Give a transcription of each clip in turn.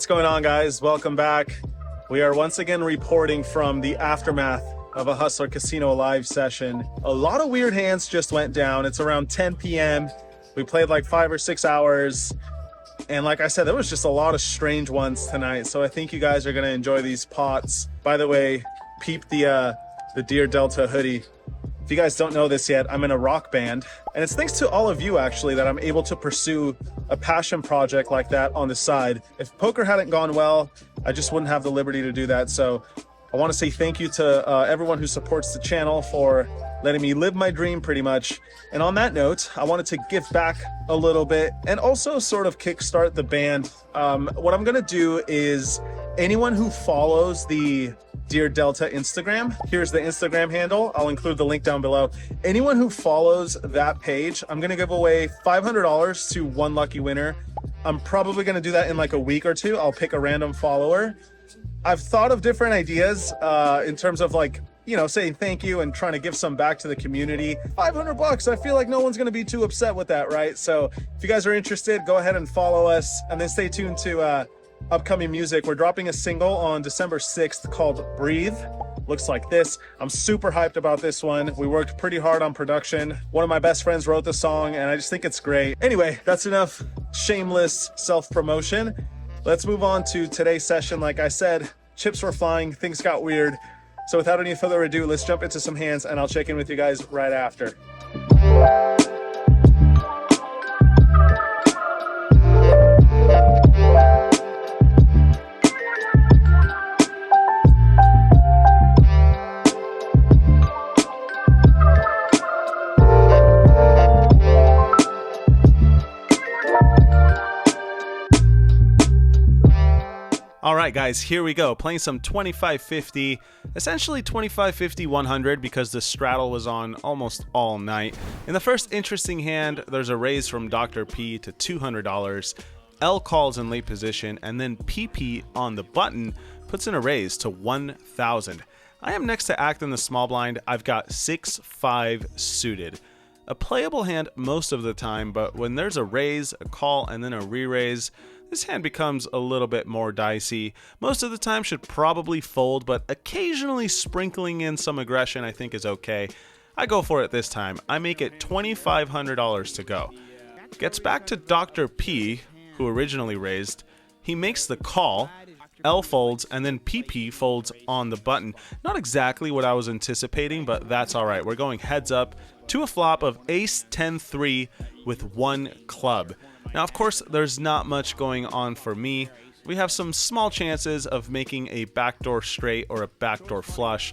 going on, guys? Welcome back. We are once again reporting from the aftermath of a Hustler Casino live session. A lot of weird hands just went down. It's around 10 p.m. We played like 5 or 6 hours. And like I said, there was just a lot of strange ones tonight. So I think you guys are going to enjoy these pots. By the way, peep the Deer Delta hoodie. If you guys don't know this yet, I'm in a rock band, and it's thanks to all of you actually that I'm able to pursue a passion project like that on the side. If poker hadn't gone well, I just wouldn't have the liberty to do that. So I want to say thank you to everyone who supports the channel for letting me live my dream pretty much. And on that note, I wanted to give back a little bit and also sort of kickstart the band. What I'm gonna do is anyone who follows the Dear Delta Instagram, here's the Instagram handle. I'll include the link down below. Anyone who follows that page, I'm gonna give away $500 to one lucky winner. I'm probably gonna do that in like a week or two. I'll pick a random follower. I've thought of different ideas in terms of like, you know, saying thank you and trying to give some back to the community. $500, I feel like no one's gonna be too upset with that, right? So if you guys are interested, go ahead and follow us, and then stay tuned to upcoming music. We're dropping a single on December 6th called Breathe. Looks like this. I'm super hyped about this one. We worked pretty hard on production. One of my best friends wrote the song, and I just think it's great. Anyway, that's enough shameless self-promotion. Let's move on to today's session. Like I said, chips were flying, things got weird. So without any further ado, let's jump into some hands, and I'll check in with you guys right after. All right, guys, here we go. Playing some 25-50, essentially 25-50-100 because the straddle was on almost all night. In the first interesting hand, there's a raise from Dr. P to $200. L calls in late position, and then PP on the button puts in a raise to $1,000. I am next to act in the small blind. I've got 6-5 suited. A playable hand most of the time, but when there's a raise, a call, and then a re-raise, this hand becomes a little bit more dicey. Most of the time should probably fold, but occasionally sprinkling in some aggression I think is okay. I go for it this time. I make it $2,500 to go. Gets back to Dr. P, who originally raised. He makes the call, L folds, and then PP folds on the button. Not exactly what I was anticipating, but that's alright. We're going heads up to a flop of Ace 10-3 with one club. Now, of course, there's not much going on for me. We have some small chances of making a backdoor straight or a backdoor flush,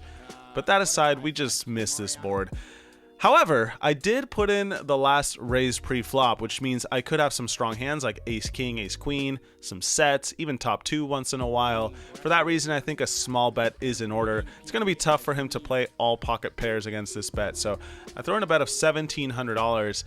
but that aside, we just missed this board. However, I did put in the last raise pre-flop, which means I could have some strong hands like ace-king, ace-queen, some sets, even top 2 once in a while. For that reason, I think a small bet is in order. It's going to be tough for him to play all pocket pairs against this bet, so I throw in a bet of $1,700.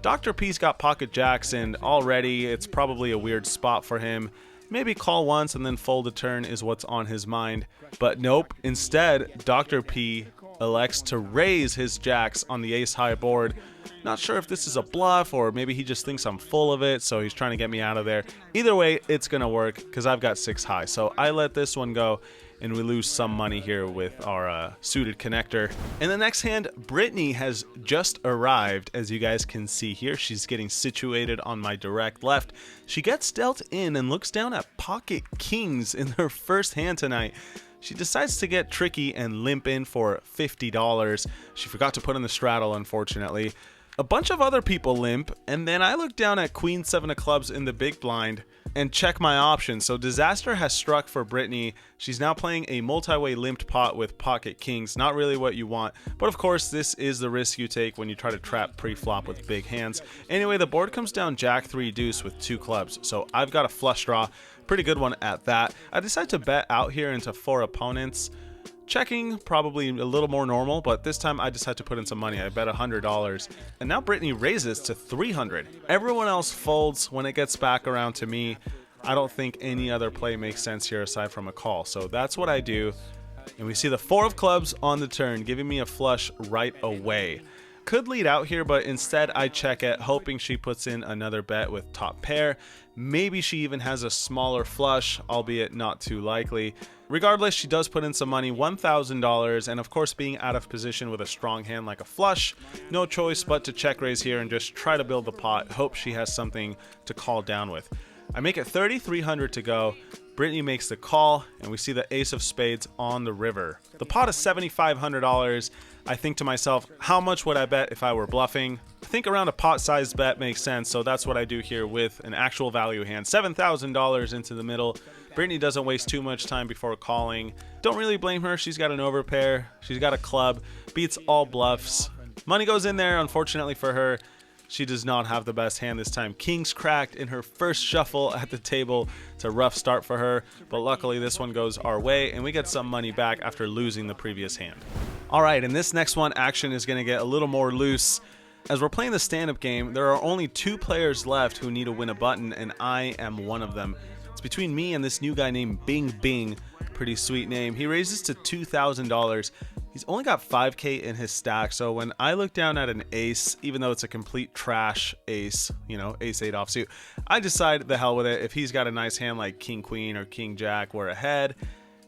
Dr. P's got pocket jacks, and already it's probably a weird spot for him. Maybe call once and then fold a turn is what's on his mind. But nope, instead, Dr. P elects to raise his jacks on the ace-high board. Not sure if this is a bluff or maybe he just thinks I'm full of it, so he's trying to get me out of there. Either way, it's going to work because I've got 6-high. So I let this one go, and we lose some money here with our suited connector. In the next hand, Brittany has just arrived, as you guys can see here. She's getting situated on my direct left. She gets dealt in and looks down at pocket kings in her first hand tonight. She decides to get tricky and limp in for $50. She forgot to put in the straddle, unfortunately. A bunch of other people limp, and then I look down at Queen 7 of clubs in the big blind and check my options. So Disaster has struck for Brittany. She's now playing a multi-way limped pot with pocket kings. Not really what you want, but of course this is the risk you take when you try to trap pre-flop with big hands. Anyway, the board comes down Jack 3 deuce with 2 clubs, so I've got a flush draw. Pretty good one at that. I decide to bet out here into 4 opponents. Checking, probably a little more normal, but this time I decide to put in some money. I bet $100, and now Brittany raises to $300. Everyone else folds when it gets back around to me. I don't think any other play makes sense here aside from a call, so that's what I do. And we see the 4 of clubs on the turn, giving me a flush right away. Could lead out here, but instead I check it, hoping she puts in another bet with top pair. Maybe she even has a smaller flush, albeit not too likely. Regardless, she does put in some money, $1,000, and of course being out of position with a strong hand like a flush, no choice but to check raise here and just try to build the pot, hope she has something to call down with. I make it 3,300 to go. Brittany makes the call, and we see the ace of spades on the river. The pot is $7,500. I think to myself, how much would I bet if I were bluffing? I think around a pot-sized bet makes sense, so that's what I do here with an actual value hand. $7,000 into the middle. Brittany doesn't waste too much time before calling. Don't really blame her. She's got an overpair. She's got a club. Beats all bluffs. Money goes in there, unfortunately for her. She does not have the best hand this time. Kings cracked in her first shuffle at the table. It's a rough start for her, but luckily this one goes our way, and we get some money back after losing the previous hand. All right, and this next one, action is going to get a little more loose. As we're playing the stand-up game, there are only 2 players left who need to win a button, and I am one of them. It's between me and this new guy named Bing Bing. Pretty sweet name. He raises to $2,000. He's only got 5K in his stack, so when I look down at an ace, even though it's a complete trash ace, you know, ace-8 offsuit, I decide the hell with it. If he's got a nice hand like king-queen or king-jack, we're ahead.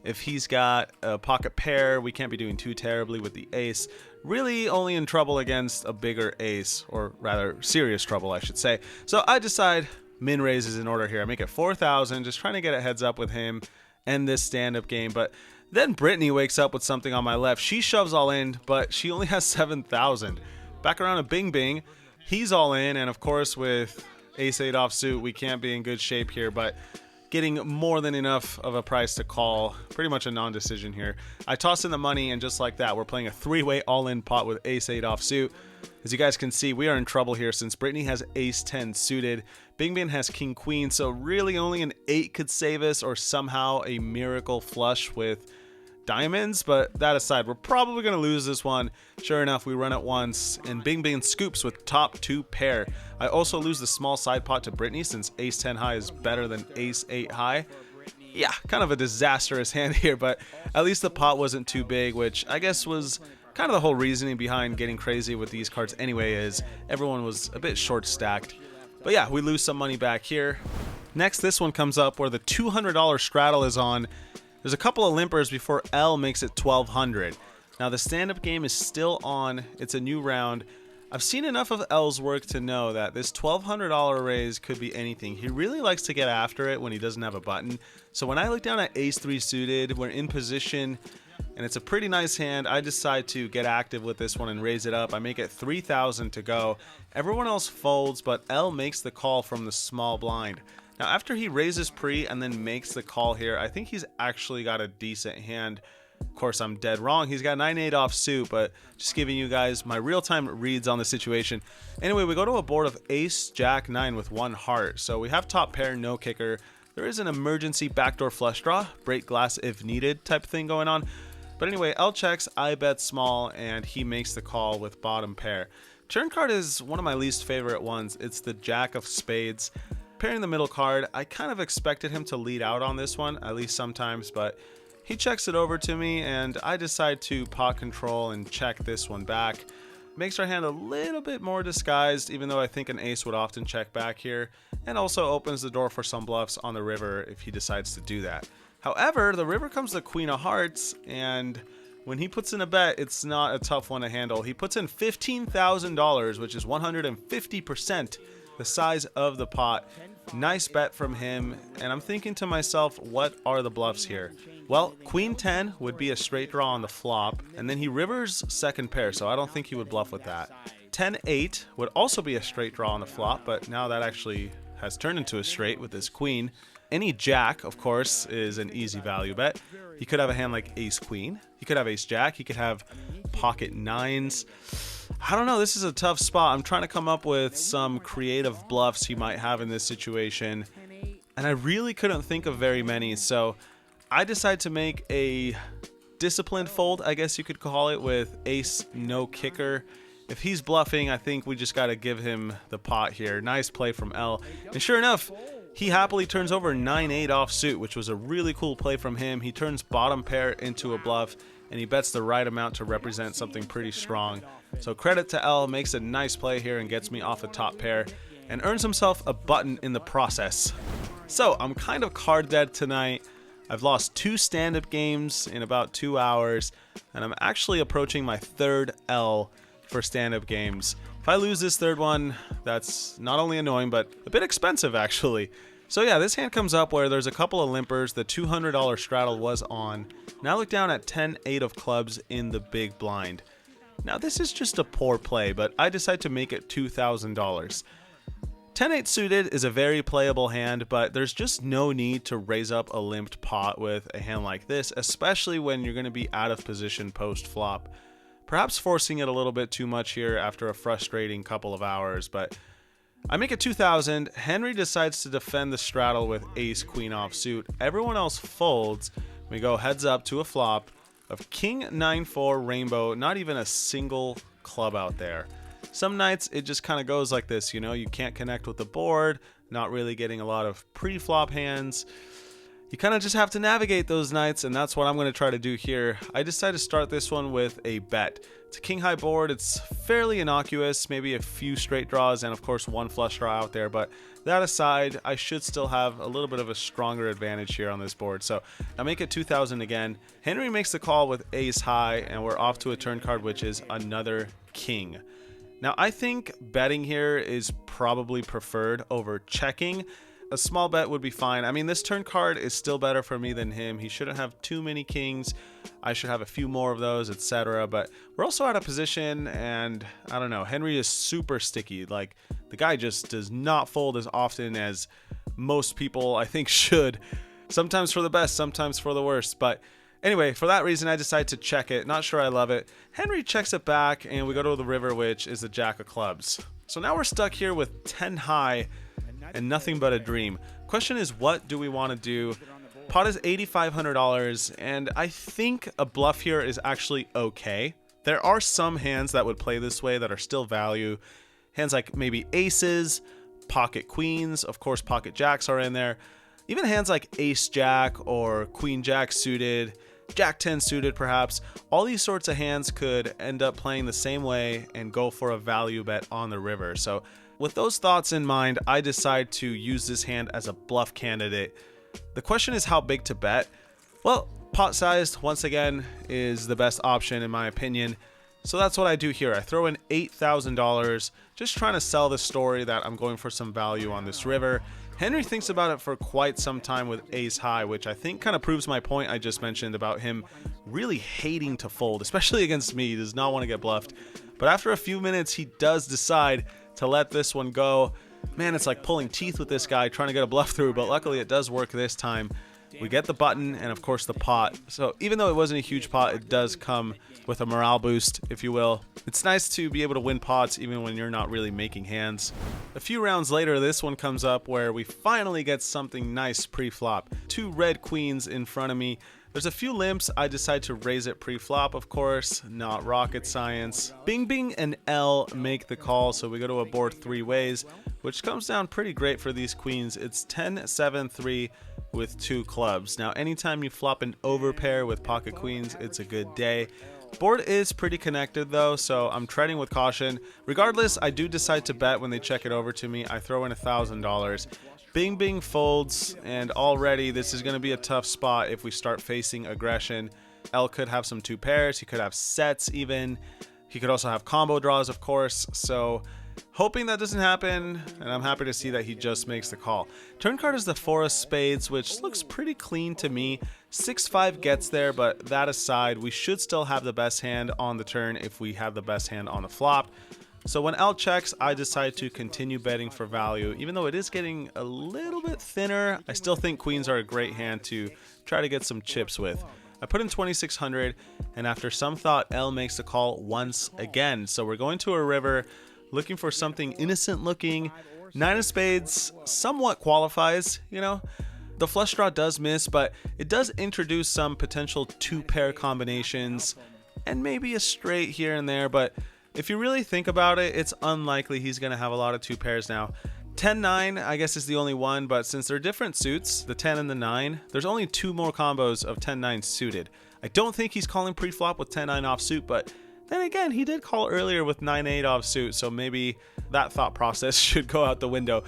If he's got a pocket pair, we can't be doing too terribly with the ace. Really only in trouble against a bigger ace, or rather serious trouble, I should say. So I decide min raises in order here. I make it 4,000, just trying to get a heads up with him and this stand-up game, but then Brittany wakes up with something on my left. She shoves all in, but she only has 7,000. Back around to Bing Bing. He's all in, and of course with ace-8 offsuit, we can't be in good shape here, but getting more than enough of a price to call. Pretty much a non-decision here. I toss in the money, and just like that, we're playing a 3-way all-in pot with ace-8 offsuit. As you guys can see, we are in trouble here since Brittany has ace-10 suited. Bing Bing has king-queen, so really only an 8 could save us, or somehow a miracle flush with diamonds, but that aside, we're probably going to lose this one. Sure enough, we run it once, and Bing Bing scoops with top 2 pair. I also lose the small side pot to Brittany since ace-10 high is better than ace-8 high. Yeah, kind of a disastrous hand here, but at least the pot wasn't too big, which I guess was kind of the whole reasoning behind getting crazy with these cards anyway, is everyone was a bit short stacked. But yeah, we lose some money back here. Next, this one comes up where the $200 straddle is on. There's a couple of limpers before L makes it 1,200. Now the stand-up game is still on. It's a new round. I've seen enough of L's work to know that this $1,200 raise could be anything. He really likes to get after it when he doesn't have a button. So when I look down at ace-3 suited, we're in position, and it's a pretty nice hand. I decide to get active with this one and raise it up. I make it 3,000 to go. Everyone else folds, but L makes the call from the small blind. Now, after he raises pre and then makes the call here, I think he's actually got a decent hand. Of course, I'm dead wrong. He's got 9-8 offsuit, but just giving you guys my real-time reads on the situation. Anyway, we go to a board of ace, jack, 9 with 1 heart. So we have top pair, no kicker. There is an emergency backdoor flush draw, break glass if needed type of thing going on. But anyway, L checks, I bet small, and he makes the call with bottom pair. Turn card is one of my least favorite ones. It's the jack of spades. Pairing the middle card, I kind of expected him to lead out on this one, at least sometimes, but he checks it over to me, and I decide to pot control and check this one back. Makes our hand a little bit more disguised, even though I think an ace would often check back here, and also opens the door for some bluffs on the river if he decides to do that. However, the river comes the queen of hearts, and when he puts in a bet, it's not a tough one to handle. He puts in $15,000, which is 150% the size of the pot. Nice bet from him, and I'm thinking to myself, what are the bluffs here? Well, queen 10 would be a straight draw on the flop, and then he rivers second pair, so I don't think he would bluff with that. 10-8 would also be a straight draw on the flop, but now that actually has turned into a straight with his queen. Any jack, of course, is an easy value bet. He could have a hand like ace queen. He could have ace jack. He could have pocket nines. I don't know. This is a tough spot. I'm trying to come up with some creative bluffs he might have in this situation, and I really couldn't think of very many. So I decide to make a disciplined fold, I guess you could call it, with ace no kicker. If he's bluffing, I think we just got to give him the pot here. Nice play from L. And sure enough, He happily turns over 9-8 offsuit, which was a really cool play from him. He turns bottom pair into a bluff, and he bets the right amount to represent something pretty strong. So credit to L, makes a nice play here and gets me off a top pair, and earns himself a button in the process. So I'm kind of card dead tonight. I've lost 2 stand-up games in about 2 hours, and I'm actually approaching my 3rd L for stand-up games. If I lose this 3rd one, that's not only annoying, but a bit expensive actually. So yeah, this hand comes up where there's a couple of limpers. The $200 straddle was on. Now look down at 10-8 of clubs in the big blind. Now this is just a poor play, but I decide to make it $2,000. 10-8 suited is a very playable hand, but there's just no need to raise up a limped pot with a hand like this, especially when you're going to be out of position post-flop. Perhaps forcing it a little bit too much here after a frustrating couple of hours, but I make it 2,000. Henry decides to defend the straddle with ace-queen offsuit. Everyone else folds. We go heads up to a flop of king 9-4 rainbow, not even a single club out there. Some nights it just kind of goes like this, you know, you can't connect with the board, not really getting a lot of pre-flop hands. You kind of just have to navigate those nights, and that's what I'm going to try to do here. I decided to start this one with a bet. It's a king high board. It's fairly innocuous, maybe a few straight draws and of course one flush draw out there, but that aside, I should still have a little bit of a stronger advantage here on this board. So I make it 2,000 again. Henry makes the call with ace high, and we're off to a turn card, which is another king. Now I think betting here is probably preferred over checking. A small bet would be fine. I mean, this turn card is still better for me than him. He shouldn't have too many kings. I should have a few more of those, etc. But we're also out of position, and I don't know. Henry is super sticky. Like, the guy just does not fold as often as most people, I think, should. Sometimes for the best, sometimes for the worst. But anyway, for that reason, I decide to check it. Not sure I love it. Henry checks it back, and we go to the river, which is the jack of clubs. So now we're stuck here with 10 high and nothing but a dream. Question is, what do we want to do? Pot is $8,500, and I think a bluff here is actually okay. There are some hands that would play this way that are still value. Hands like maybe aces, pocket queens, of course pocket jacks are in there. Even hands like ace jack or queen jack suited, jack 10 suited perhaps. All these sorts of hands could end up playing the same way and go for a value bet on the river. So with those thoughts in mind, I decide to use this hand as a bluff candidate. The question is how big to bet. Well, pot sized, once again, is the best option in my opinion. So that's what I do here. I throw in $8,000, just trying to sell the story that I'm going for some value on this river. Henry thinks about it for quite some time with ace high, which I think kind of proves my point I just mentioned about him really hating to fold, especially against me. He does not want to get bluffed. But after a few minutes, he does decide to let this one go. Man, it's like pulling teeth with this guy trying to get a bluff through, but luckily it does work this time. We get the button and of course the pot. So even though it wasn't a huge pot, it does come with a morale boost, if you will. It's nice to be able to win pots even when you're not really making hands. A few rounds later, this one comes up where we finally get something nice pre-flop. 2 red queens in front of me. There's a few limps. I decide to raise it pre-flop, of course, not rocket science. Bing Bing and L make the call, so we go to a board 3 ways, which comes down pretty great for these queens. It's 10-7-3 with 2 clubs. Now, anytime you flop an overpair with pocket queens, it's a good day. Board is pretty connected though, so I'm treading with caution. Regardless, I do decide to bet when they check it over to me. I throw in $1,000. Bing Bing folds, and already this is going to be a tough spot if we start facing aggression. L could have some 2 pairs, he could have sets even. He could also have combo draws, of course, so hoping that doesn't happen, and I'm happy to see that he just makes the call. Turn card is the 4 of spades, which looks pretty clean to me. 6-5 gets there, but that aside, we should still have the best hand on the turn if we have the best hand on the flop. So when L checks, I decide to continue betting for value. Even though it is getting a little bit thinner, I still think queens are a great hand to try to get some chips with. I put in 2,600, and after some thought, L makes the call once again. So we're going to a river, looking for something innocent looking. 9 of spades somewhat qualifies, you know. The flush draw does miss, but it does introduce some potential 2-pair combinations and maybe a straight here and there, but if you really think about it, it's unlikely he's going to have a lot of 2 pairs now. 10-9, I guess, is the only one, but since they're different suits, the 10 and the 9, there's only 2 more combos of 10-9 suited. I don't think he's calling pre-flop with 10-9 offsuit, but then again, he did call earlier with 9-8 offsuit, so maybe that thought process should go out the window.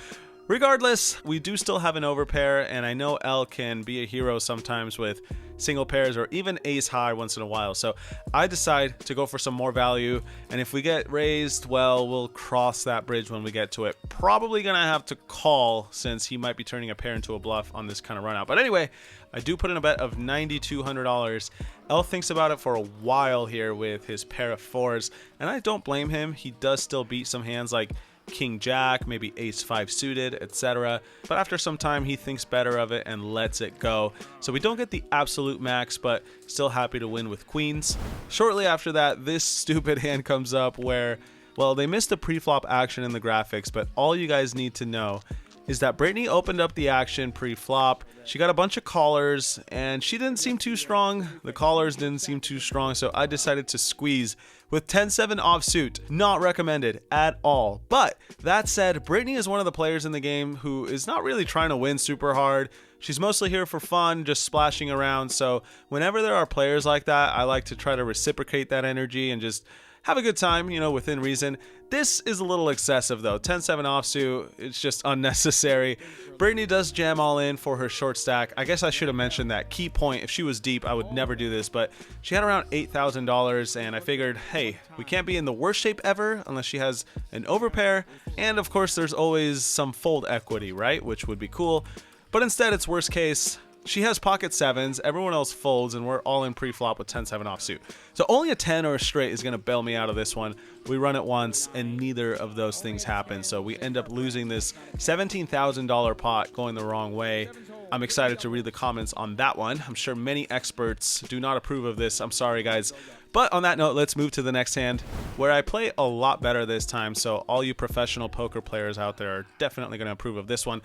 Regardless, we do still have an overpair, and I know L can be a hero sometimes with single pairs or even ace high once in a while. So I decide to go for some more value, and if we get raised, well, we'll cross that bridge when we get to it. Probably gonna have to call since he might be turning a pair into a bluff on this kind of run out. But anyway, I do put in a bet of $9,200. L thinks about it for a while here with his pair of 4s, and I don't blame him. He does still beat some hands like King Jack, maybe Ace 5 suited, etc. But after some time, he thinks better of it and lets it go. So we don't get the absolute max, but still happy to win with queens. Shortly after that, this stupid hand comes up where, well, they missed the pre-flop action in the graphics, but all you guys need to know is that Brittany opened up the action pre-flop. She got a bunch of callers, and she didn't seem too strong. The callers didn't seem too strong, so I decided to squeeze with 10-7 offsuit. Not recommended at all. But that said, Brittany is one of the players in the game who is not really trying to win super hard. She's mostly here for fun, just splashing around. So whenever there are players like that, I like to try to reciprocate that energy and just have a good time, you know, within reason. This is a little excessive though. 10-7 offsuit, it's just unnecessary. Brittany does jam all in for her short stack. I guess I should have mentioned that key point. If she was deep, I would never do this, but she had around $8,000, and I figured, hey, we can't be in the worst shape ever unless she has an overpair. And of course, there's always some fold equity, right? Which would be cool. But instead, it's worst case. She has pocket 7s, everyone else folds, and we're all in pre-flop with 10-7 offsuit. So only a 10 or a straight is going to bail me out of this one. We run it once, and neither of those things happen. So we end up losing this $17,000 pot going the wrong way. I'm excited to read the comments on that one. I'm sure many experts do not approve of this. I'm sorry, guys. But on that note, let's move to the next hand, where I play a lot better this time. So all you professional poker players out there are definitely going to approve of this one.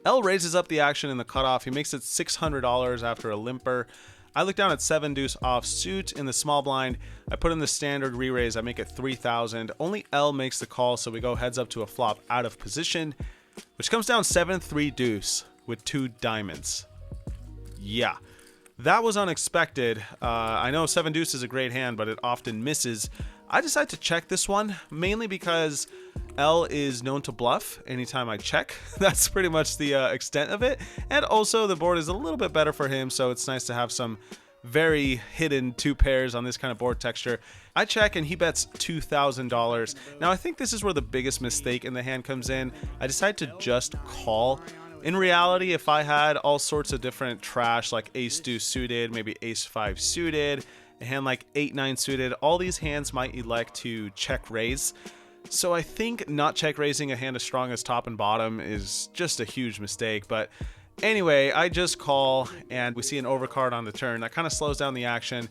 L raises up the action in the cutoff. He makes it $600 after a limper. I look down at 7 deuce offsuit in the small blind. I put in the standard re-raise. I make it 3,000. Only L makes the call, so we go heads up to a flop out of position, which comes down 7-3 deuce with 2 diamonds. Yeah, that was unexpected. I know 7 deuce is a great hand, but it often misses. I decided to check this one, mainly because L is known to bluff anytime I check. That's pretty much the extent of it. And also the board is a little bit better for him, so it's nice to have some very hidden 2 pairs on this kind of board texture. I check and he bets $2,000. Now I think this is where the biggest mistake in the hand comes in. I decide to just call. In reality, if I had all sorts of different trash like ace deuce suited, maybe ace 5 suited, a hand like 8-9 suited, all these hands might elect to check raise. So I think not check raising a hand as strong as top and bottom is just a huge mistake. But anyway, I just call and we see an overcard on the turn. That kind of slows down the action.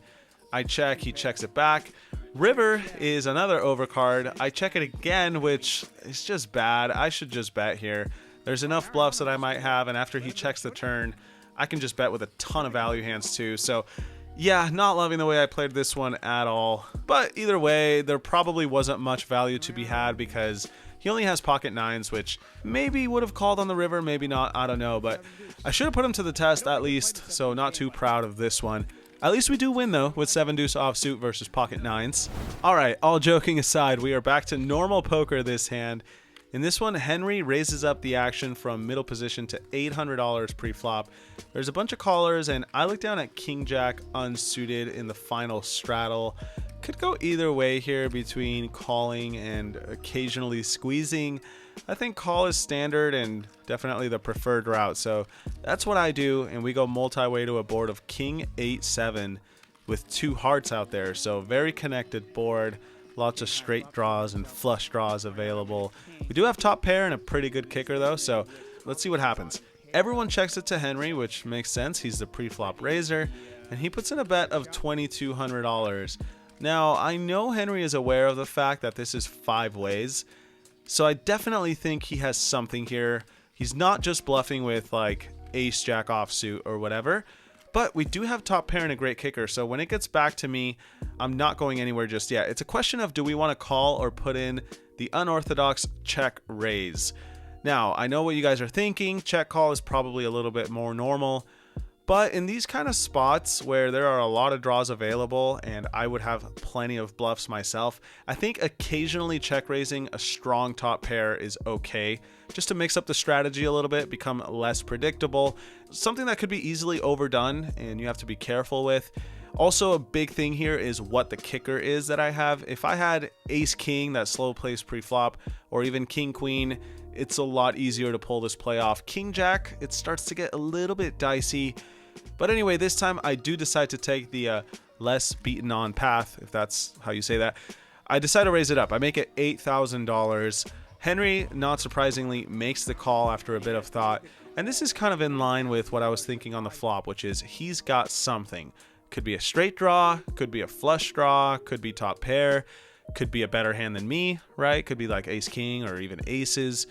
I check, he checks it back. River is another overcard. I check it again, which is just bad. I should just bet here. There's enough bluffs that I might have, and after he checks the turn, I can just bet with a ton of value hands too. So yeah, not loving the way I played this one at all. But either way, there probably wasn't much value to be had because he only has pocket 9s, which maybe would have called on the river, maybe not, I don't know. But I should have put him to the test at least, so not too proud of this one. At least we do win though, with 7 deuce offsuit versus pocket 9s. Alright, all joking aside, we are back to normal poker this hand. In this one, Henry raises up the action from middle position to $800 pre-flop. There's a bunch of callers, and I look down at King Jack unsuited in the final straddle. Could go either way here between calling and occasionally squeezing. I think call is standard and definitely the preferred route, so that's what I do, and we go multi-way to a board of King 8-7 with 2 hearts out there, so very connected board. Lots of straight draws and flush draws available. We do have top pair and a pretty good kicker though, so let's see what happens. Everyone checks it to Henry, which makes sense. He's the pre-flop raiser, and he puts in a bet of $2,200. Now, I know Henry is aware of the fact that this is 5 ways, so I definitely think he has something here. He's not just bluffing with like ace jack offsuit or whatever. But we do have top pair and a great kicker, so when it gets back to me, I'm not going anywhere just yet. It's a question of do we want to call or put in the unorthodox check raise. Now, I know what you guys are thinking. Check call is probably a little bit more normal. But in these kind of spots where there are a lot of draws available and I would have plenty of bluffs myself, I think occasionally check raising a strong top pair is okay, just to mix up the strategy a little bit, become less predictable, something that could be easily overdone and you have to be careful with. Also, a big thing here is what the kicker is that I have. If I had ace king that slow plays pre-flop, or even king queen, it's a lot easier to pull this play off. King jack, it starts to get a little bit dicey. But anyway, this time I do decide to take the less beaten on path, if that's how you say that. I decide to raise it up. I make it $8,000. Henry, not surprisingly, makes the call after a bit of thought. And this is kind of in line with what I was thinking on the flop, which is he's got something. Could be a straight draw, could be a flush draw, could be top pair, could be a better hand than me, right? Could be like ace king or even aces.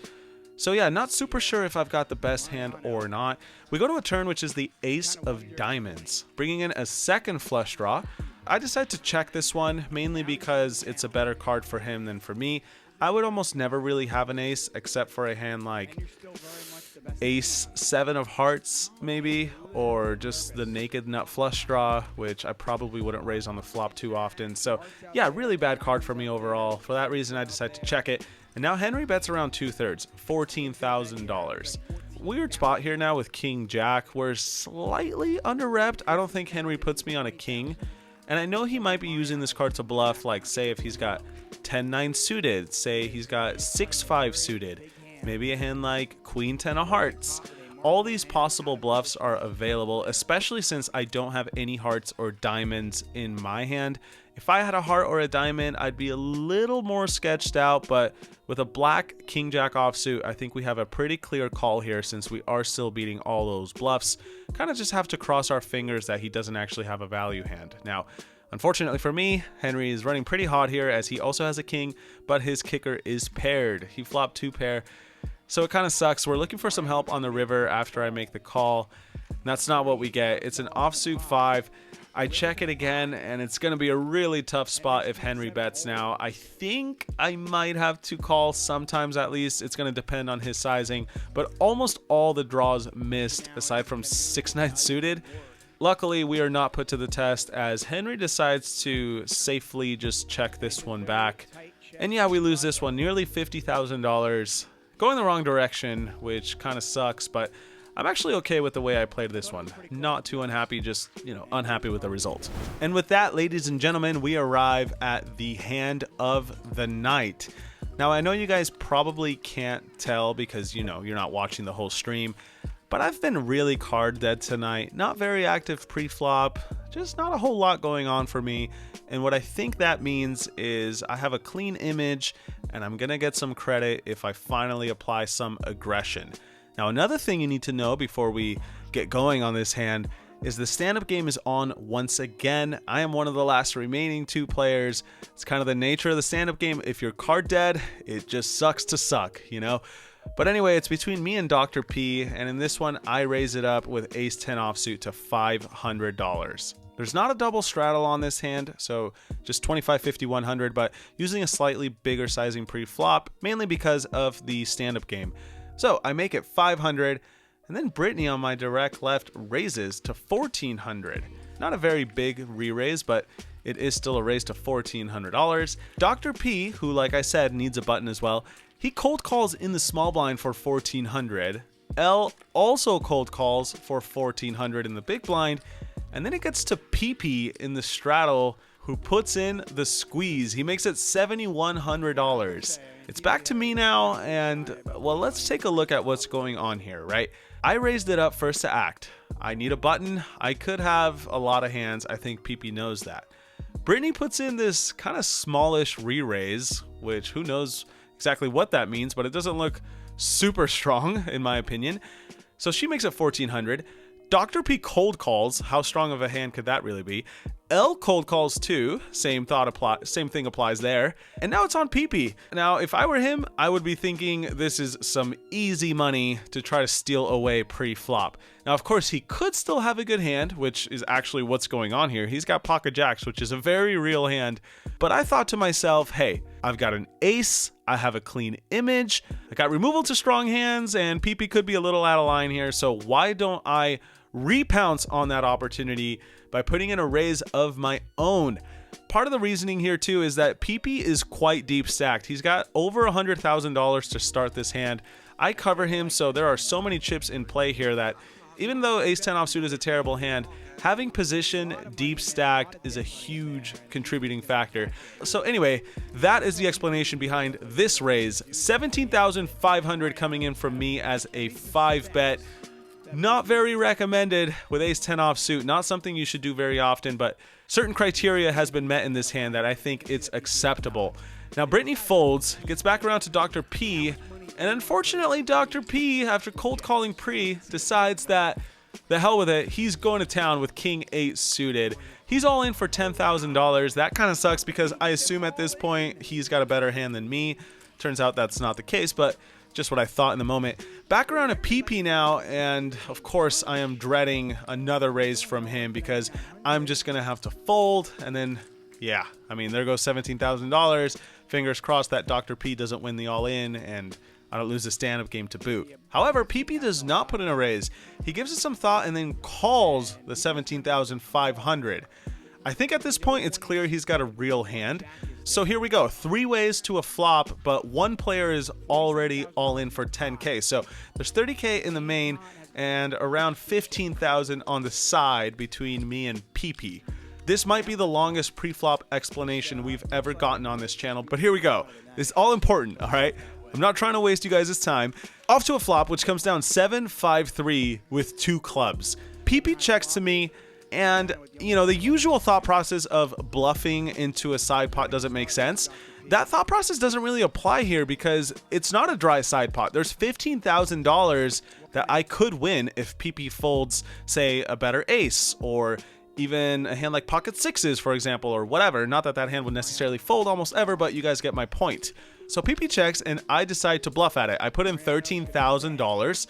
So yeah, not super sure if I've got the best hand or not. We go to a turn which is the ace of diamonds, bringing in a second flush draw. I decide to check this one mainly because it's a better card for him than for me. I would almost never really have an ace except for a hand like ace 7 of hearts maybe, or just the naked nut flush draw, which I probably wouldn't raise on the flop too often. So yeah, really bad card for me overall. For that reason I decide to check it. And now Henry bets around 2/3, $14,000. Weird spot here now with king jack. We're slightly under repped. I don't think Henry puts me on a king. And I know he might be using this card to bluff, like say if he's got 10-9 suited, say he's got 6-5 suited, maybe a hand like queen 10 of hearts. All these possible bluffs are available, especially since I don't have any hearts or diamonds in my hand. If I had a heart or a diamond, I'd be a little more sketched out, but with a black king jack offsuit, I think we have a pretty clear call here since we are still beating all those bluffs. Kind of just have to cross our fingers that he doesn't actually have a value hand. Now, unfortunately for me, Henry is running pretty hot here as he also has a king, but his kicker is paired. He flopped 2 pair. So it kind of sucks. We're looking for some help on the river after I make the call. That's not what we get. It's an offsuit 5. I check it again, and it's going to be a really tough spot if Henry bets now. I think I might have to call sometimes at least. It's going to depend on his sizing, but almost all the draws missed aside from 6-9 suited. Luckily, we are not put to the test as Henry decides to safely just check this one back. And yeah, we lose this one, nearly $50,000. Going the wrong direction, which kind of sucks, but I'm actually okay with the way I played this one. Not too unhappy, just, unhappy with the result. And with that, ladies and gentlemen, we arrive at the hand of the night. Now, I know you guys probably can't tell because, you're not watching the whole stream, but I've been really card dead tonight. Not very active pre-flop, just not a whole lot going on for me. And what I think that means is I have a clean image and I'm gonna get some credit if I finally apply some aggression. Now, another thing you need to know before we get going on this hand is the stand-up game is on once again. I am one of the last remaining 2 players. It's kind of the nature of the stand-up game. If you're card dead, it just sucks to suck, But anyway, it's between me and Dr. P, and in this one, I raise it up with ace 10 offsuit to $500. There's not a double straddle on this hand, so just 25, 50, 100, but using a slightly bigger sizing pre-flop, mainly because of the stand-up game. So I make it 500, and then Brittany on my direct left raises to 1400. Not a very big re-raise, but it is still a raise to $1,400. Dr. P, who like I said needs a button as well, he cold calls in the small blind for 1400. L also cold calls for 1400 in the big blind, and then it gets to PP in the straddle, who puts in the squeeze. He makes it $7,100. It's back to me now, and well, let's take a look at what's going on here, right? I raised it up first to act. I need a button. I could have a lot of hands. I think PP knows that. Brittany puts in this kind of smallish re-raise, which who knows exactly what that means, but it doesn't look super strong in my opinion. So she makes it 1400. Dr. P cold calls. How strong of a hand could that really be? L cold calls too. Same thing applies there. And now it's on PP. Now, if I were him, I would be thinking this is some easy money to try to steal away pre-flop. Now, of course, he could still have a good hand, which is actually what's going on here. He's got pocket jacks, which is a very real hand. But I thought to myself, hey, I've got an ace, I have a clean image, I got removal to strong hands, and PP could be a little out of line here. So why don't I repounce on that opportunity by putting in a raise of my own? Part of the reasoning here too is that PP is quite deep stacked. He's got over $100,000 to start this hand. I cover him, so there are so many chips in play here that even though ace-10 offsuit is a terrible hand, having position deep stacked is a huge contributing factor. So anyway, that is the explanation behind this raise. 17,500 coming in from me as a 5-bet. Not very recommended with ace-10 offsuit. Not something you should do very often, but certain criteria has been met in this hand that I think it's acceptable. Now Brittany folds, gets back around to Dr. P, and unfortunately Dr. P, after cold calling pre, decides that the hell with it, he's going to town with king 8 suited. He's all in for $10,000. That kind of sucks because I assume at this point he's got a better hand than me. Turns out that's not the case, but just what I thought in the moment. Back around to PP now, and of course I am dreading another raise from him because I'm just gonna have to fold, and then yeah, I mean, there goes $17,000. Fingers crossed that Dr. P doesn't win the all-in and I don't lose the stand-up game to boot. However, PP does not put in a raise. He gives it some thought and then calls the 17,500. I think at this point it's clear he's got a real hand. So here we go, 3 ways to a flop, but one player is already all in for 10K. So there's 30K in the main and around 15,000 on the side between me and PP. This might be the longest pre-flop explanation we've ever gotten on this channel, but here we go. It's all important, all right? I'm not trying to waste you guys' time. Off to a flop, which comes down 7-5-3 with 2 clubs. PP checks to me, and you know, the usual thought process of bluffing into a side pot doesn't make sense. That thought process doesn't really apply here because it's not a dry side pot. There's $15,000 that I could win if PP folds, say, a better ace, or even a hand like pocket sixes, for example, or whatever. Not that that hand would necessarily fold almost ever, but you guys get my point. So PP checks, and I decide to bluff at it. I put in $13,000.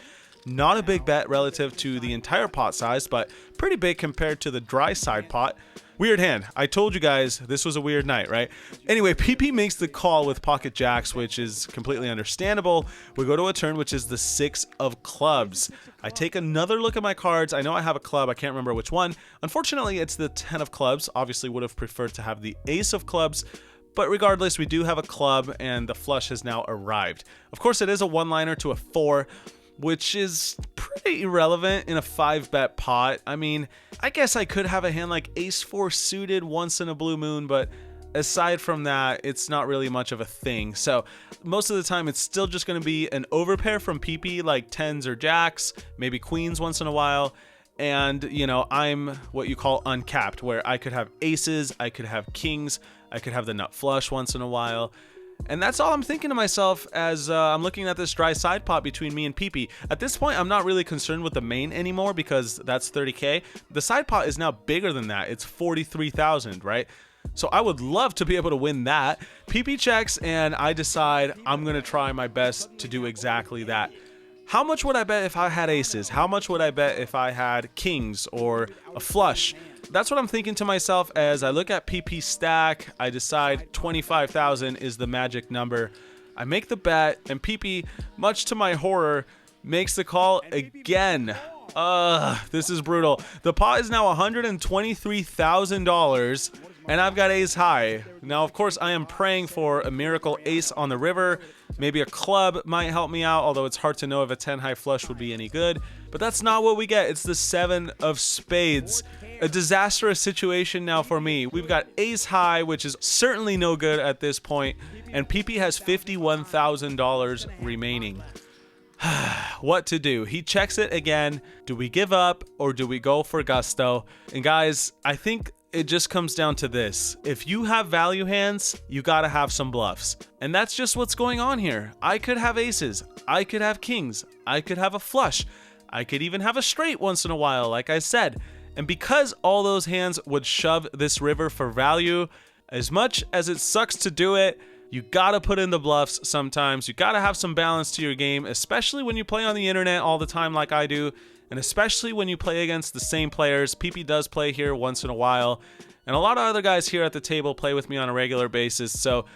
Not a big bet relative to the entire pot size, but pretty big compared to the dry side pot. Weird hand. I told you guys this was a weird night, right? Anyway, PP makes the call with pocket jacks, which is completely understandable. We go to a turn, which is the 6 of clubs. I take another look at my cards. I know I have a club. I can't remember which one. Unfortunately, it's the 10 of clubs. Obviously, would have preferred to have the ace of clubs. But regardless, we do have a club, and the flush has now arrived. Of course, it is a one-liner to a 4, which is pretty irrelevant in a 5-bet pot. I mean, I guess I could have a hand like ace-4 suited once in a blue moon, but aside from that, it's not really much of a thing. So most of the time, it's still just going to be an overpair from PP, like 10s or jacks, maybe queens once in a while. And, you know, I'm what you call uncapped, where I could have aces, I could have kings, I could have the nut flush once in a while. And that's all I'm thinking to myself as I'm looking at this dry side pot between me and PP. At this point, I'm not really concerned with the main anymore because that's 30K. The side pot is now bigger than that. It's 43,000, right? So I would love to be able to win that. PP checks, and I decide I'm going to try my best to do exactly that. How much would I bet if I had aces? How much would I bet if I had kings or a flush? That's what I'm thinking to myself as I look at PP stack. I decide 25,000 is the magic number. I make the bet, and PP, much to my horror, makes the call again. This is brutal. The pot is now $123,000, and I've got ace high. Now, of course, I am praying for a miracle ace on the river. Maybe a club might help me out, although it's hard to know if a 10 high flush would be any good. But that's not what we get. It's the 7 of spades. A disastrous situation now for me. We've got ace high, which is certainly no good at this point, and PP has $51,000 remaining. What to do? He checks it again. Do we give up or do we go for gusto? And guys, I think it just comes down to this. If you have value hands, you gotta have some bluffs. And that's just what's going on here. I could have aces. I could have kings. I could have a flush. I could even have a straight once in a while, like I said. And because all those hands would shove this river for value, as much as it sucks to do it, you gotta put in the bluffs sometimes. You gotta have some balance to your game, especially when you play on the internet all the time like I do, and especially when you play against the same players. PP does play here once in a while, and a lot of other guys here at the table play with me on a regular basis. So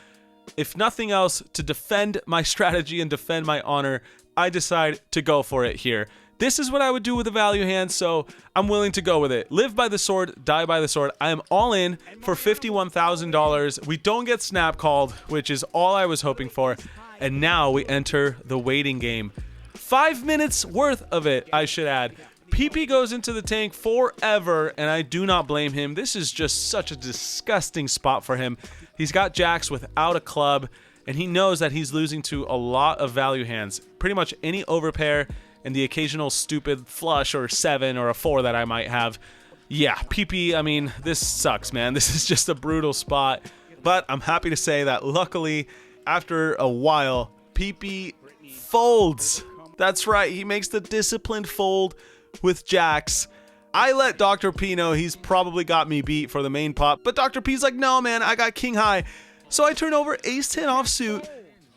if nothing else, to defend my strategy and defend my honor, I decide to go for it here. This is what I would do with a value hand, so I'm willing to go with it. Live by the sword, die by the sword. I am all in for $51,000. We don't get snap called, which is all I was hoping for. And now we enter the waiting game. 5 minutes worth of it, I should add. PP goes into the tank forever, and I do not blame him. This is just such a disgusting spot for him. He's got jacks without a club, and he knows that he's losing to a lot of value hands. Pretty much any overpair, and the occasional stupid flush or 7 or a 4 that I might have. Yeah, PP, I mean, this sucks, man. This is just a brutal spot. But I'm happy to say that luckily, after a while, PP folds. That's right, he makes the disciplined fold with jacks. I let Dr. P know he's probably got me beat for the main pot, but Dr. P's like, no, man, I got king high. So I turn over ace-10 offsuit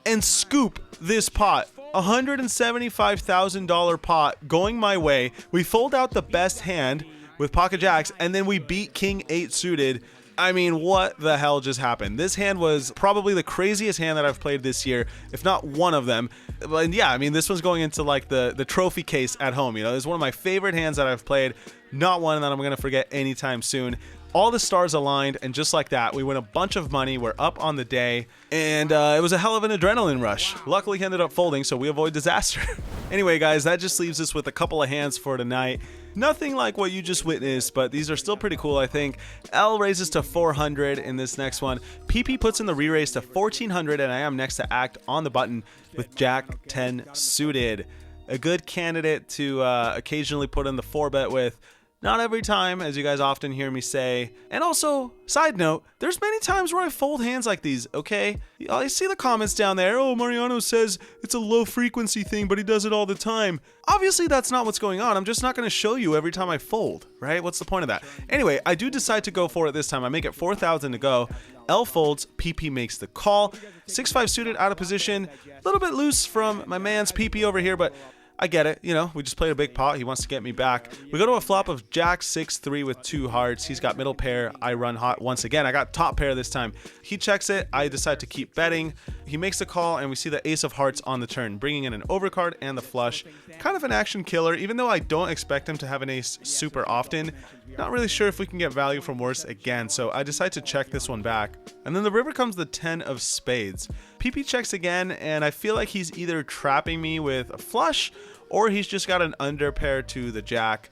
and scoop this pot. $175,000 pot going my way. We fold out the best hand with pocket jacks, and then we beat king 8 suited. I mean, what the hell just happened? This hand was probably the craziest hand that I've played this year, if not one of them. And yeah, I mean, this one's going into like the trophy case at home. You know, it's one of my favorite hands that I've played, not one that I'm gonna forget anytime soon. All the stars aligned, and just like that, we win a bunch of money. We're up on the day, and it was a hell of an adrenaline rush. Luckily, he ended up folding, so we avoid disaster. Anyway, guys, that just leaves us with a couple of hands for tonight. Nothing like what you just witnessed, but these are still pretty cool, I think. L raises to 400 in this next one. PP puts in the re-raise to 1400, and I am next to act on the button with Jack 10 suited. A good candidate to occasionally put in the 4-bet with. Not every time, as you guys often hear me say. And also, side note, there's many times where I fold hands like these, okay? I see the comments down there. Oh, Mariano says it's a low frequency thing, but he does it all the time. Obviously, that's not what's going on. I'm just not going to show you every time I fold, right? What's the point of that? Anyway, I do decide to go for it this time. I make it 4,000 to go. L folds, PP makes the call. 6-5 suited out of position. A little bit loose from my man's PP over here, but I get it, you know, we just played a big pot. He wants to get me back. We go to a flop of Jack 6-3 with 2 hearts. He's got middle pair. I run hot once again. I got top pair this time. He checks it. I decide to keep betting. He makes the call, and we see the ace of hearts on the turn, bringing in an overcard and the flush. Kind of an action killer, even though I don't expect him to have an ace super often. Not really sure if we can get value from worse again, so I decide to check this one back. And then the river comes the 10 of spades. PP checks again, and I feel like he's either trapping me with a flush or he's just got an under pair to the jack.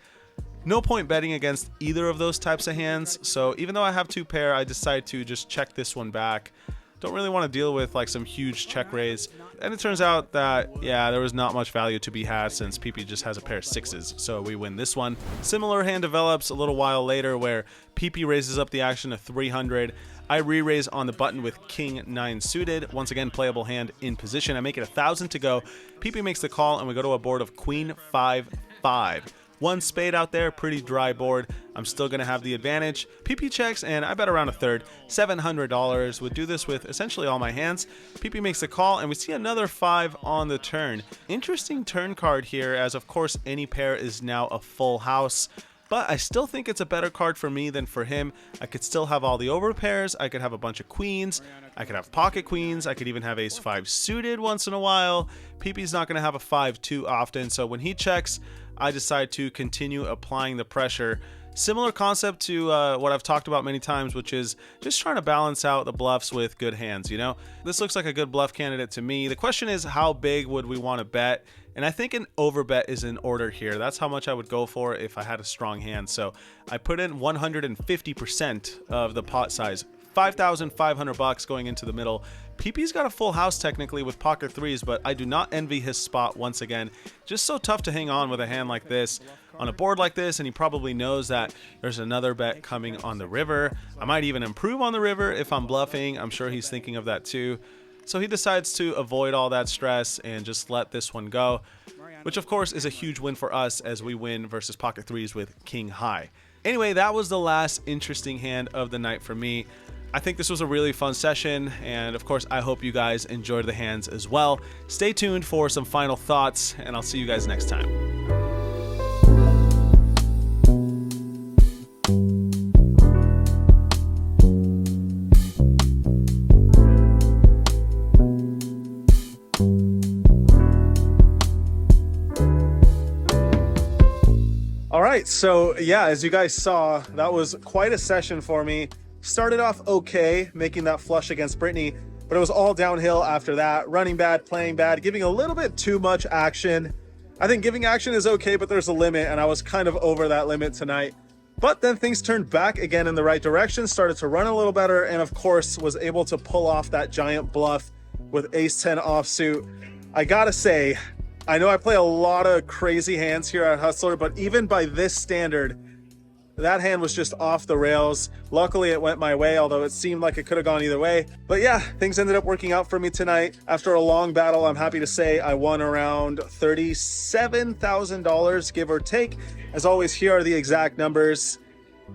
No point betting against either of those types of hands, so even though I have 2 pair, I decide to just check this one back. Don't really want to deal with like some huge check raise. And it turns out that, yeah, there was not much value to be had since PP just has a pair of 6s, so we win this one. Similar hand develops a little while later where PP raises up the action to 300. I re-raise on the button with king 9 suited. Once again, playable hand in position. I make it 1,000 to go. PP makes the call, and we go to a board of queen 5-5. 1 spade out there, pretty dry board. I'm still going to have the advantage. PP checks, and I bet around a third. $700. Would do this with essentially all my hands. PP makes the call, and we see another 5 on the turn. Interesting turn card here, as of course any pair is now a full house. But I still think it's a better card for me than for him. I could still have all the overpairs. I could have a bunch of queens. I could have pocket queens. I could even have ace 5 suited once in a while. PP's not going to have a 5 too often. So when he checks, I decide to continue applying the pressure. Similar concept to what I've talked about many times, which is just trying to balance out the bluffs with good hands, you know? This looks like a good bluff candidate to me. The question is, how big would we want to bet? And I think an overbet is in order here. That's how much I would go for if I had a strong hand. So I put in 150% of the pot size, 5,500 bucks going into the middle. PP's got a full house technically with pocket threes, but I do not envy his spot once again. Just so tough to hang on with a hand like this on a board like this, and he probably knows that there's another bet coming on the river. I might even improve on the river if I'm bluffing. I'm sure he's thinking of that too. So he decides to avoid all that stress and just let this one go, which of course is a huge win for us as we win versus pocket threes with king high. Anyway, that was the last interesting hand of the night for me. I think this was a really fun session, and of course I hope you guys enjoyed the hands as well. Stay tuned for some final thoughts, and I'll see you guys next time. All right, so yeah, as you guys saw, that was quite a session for me. Started off okay, making that flush against Brittany, but it was all downhill after that. Running bad, playing bad, giving a little bit too much action. I think giving action is okay, but there's a limit, and I was kind of over that limit tonight. But then things turned back again in the right direction, started to run a little better, and of course was able to pull off that giant bluff with ace-10 offsuit. I gotta say, I know I play a lot of crazy hands here at Hustler, but even by this standard, that hand was just off the rails. Luckily, it went my way, although it seemed like it could have gone either way. But yeah, things ended up working out for me tonight. After a long battle, I'm happy to say I won around $37,000, give or take. As always, here are the exact numbers.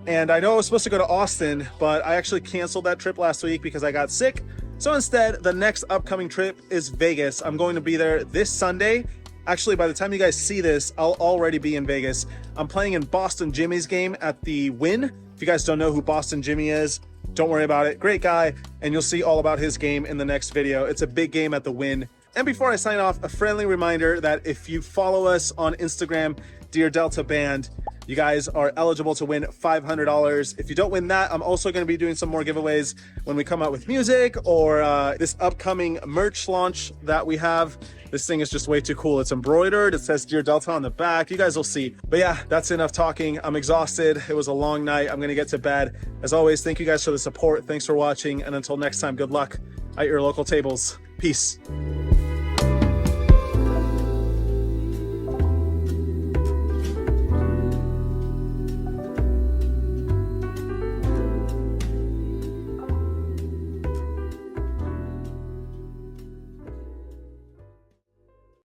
And I know I was supposed to go to Austin, but I actually canceled that trip last week because I got sick. So instead, the next upcoming trip is Vegas. I'm going to be there this Sunday. Actually, by the time you guys see this, I'll already be in Vegas. I'm playing in Boston Jimmy's game at the Wynn. If you guys don't know who Boston Jimmy is, don't worry about it. Great guy, and you'll see all about his game in the next video. It's a big game at the Wynn. And before I sign off, a friendly reminder that if you follow us on Instagram, Dear Delta Band, you guys are eligible to win $500. If you don't win that, I'm also going to be doing some more giveaways when we come out with music or this upcoming merch launch that we have. This thing is just way too cool. It's embroidered. It says Dear Delta on the back. You guys will see. But yeah, that's enough talking. I'm exhausted. It was a long night. I'm going to get to bed. As always, thank you guys for the support. Thanks for watching. And until next time, good luck at your local tables. Peace.